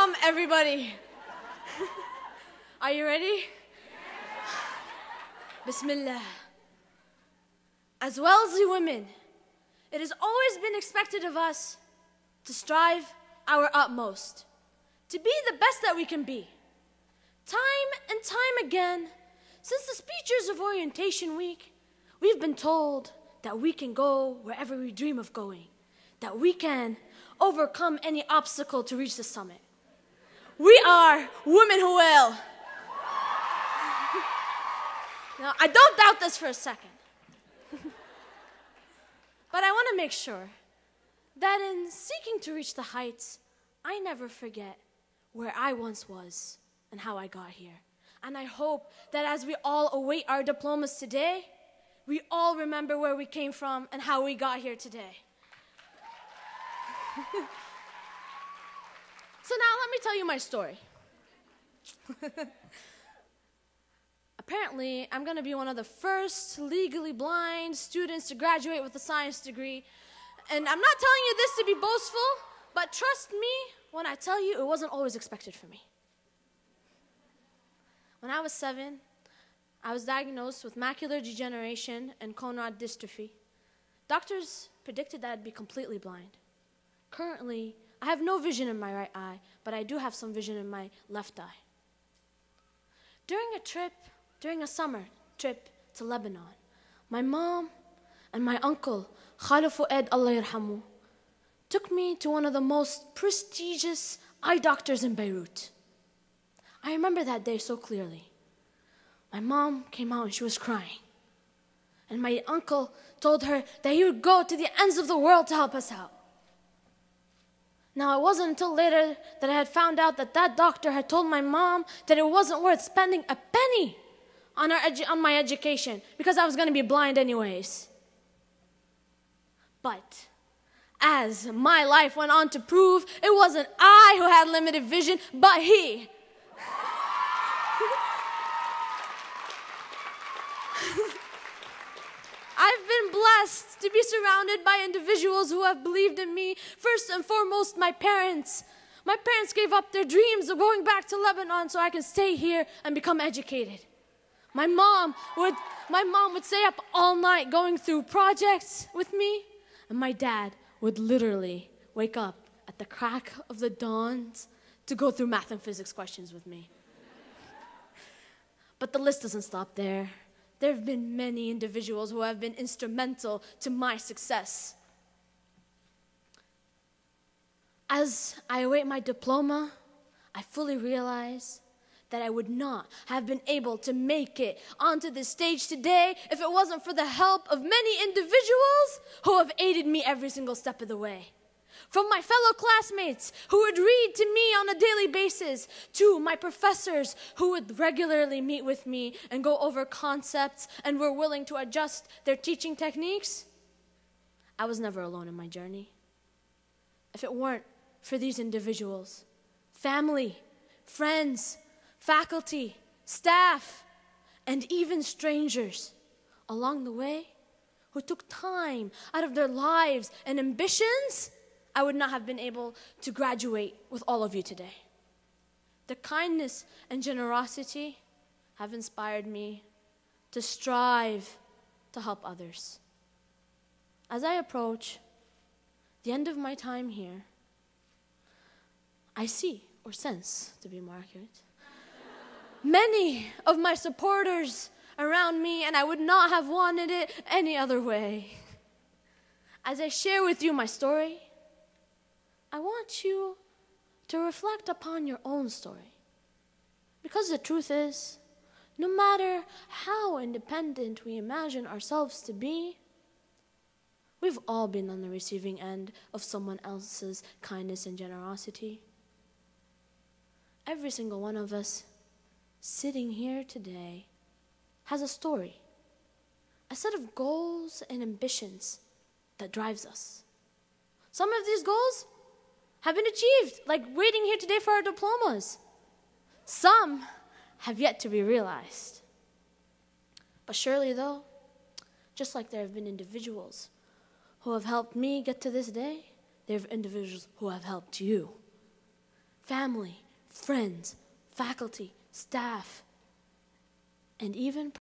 Welcome, everybody. Are you ready? Bismillah. As Wellesley women, it has always been expected of us to strive our utmost, to be the best that we can be. Time and time again, since the speeches of Orientation Week, we've been told that we can go wherever we dream of going, that we can overcome any obstacle to reach the summit. We are women who will. Now, I don't doubt this for a second. But I want to make sure that in seeking to reach the heights, I never forget where I once was and how I got here. And I hope that as we all await our diplomas today, we all remember where we came from and how we got here today. So now let me tell you my story. Apparently, I'm going to be one of the first legally blind students to graduate with a science degree. And I'm not telling you this to be boastful, but trust me when I tell you it wasn't always expected for me. When I was 7, I was diagnosed with macular degeneration and Conrad dystrophy. Doctors predicted that I'd be completely blind. Currently, I have no vision in my right eye, but I do have some vision in my left eye. During a summer trip to Lebanon, my mom and my uncle, Khalid Fuad, Allah yarhamu, took me to one of the most prestigious eye doctors in Beirut. I remember that day so clearly. My mom came out and she was crying. And my uncle told her that he would go to the ends of the world to help us out. Now, it wasn't until later that I had found out that that doctor had told my mom that it wasn't worth spending a penny on my education because I was going to be blind anyways. But as my life went on to prove, it wasn't I who had limited vision, but he. I've been blessed to be surrounded by individuals who have believed in me. First and foremost, my parents. My parents gave up their dreams of going back to Lebanon so I can stay here and become educated. My mom would stay up all night going through projects with me, and my dad would literally wake up at the crack of the dawns to go through math and physics questions with me. But the list doesn't stop there. There have been many individuals who have been instrumental to my success. As I await my diploma, I fully realize that I would not have been able to make it onto this stage today if it wasn't for the help of many individuals who have aided me every single step of the way. From my fellow classmates who would read to me on a daily basis, to my professors who would regularly meet with me and go over concepts and were willing to adjust their teaching techniques, I was never alone in my journey. If it weren't for these individuals, family, friends, faculty, staff, and even strangers along the way who took time out of their lives and ambitions, I would not have been able to graduate with all of you today. The kindness and generosity have inspired me to strive to help others. As I approach the end of my time here, I see, or sense, to be more accurate, many of my supporters around me, and I would not have wanted it any other way. As I share with you my story, I want you to reflect upon your own story. Because the truth is, no matter how independent we imagine ourselves to be, we've all been on the receiving end of someone else's kindness and generosity. Every single one of us sitting here today has a story, a set of goals and ambitions that drives us. Some of these goals have been achieved, like waiting here today for our diplomas. Some have yet to be realized. But surely though, just like there have been individuals who have helped me get to this day, there are individuals who have helped you. family, friends, faculty, staff, and even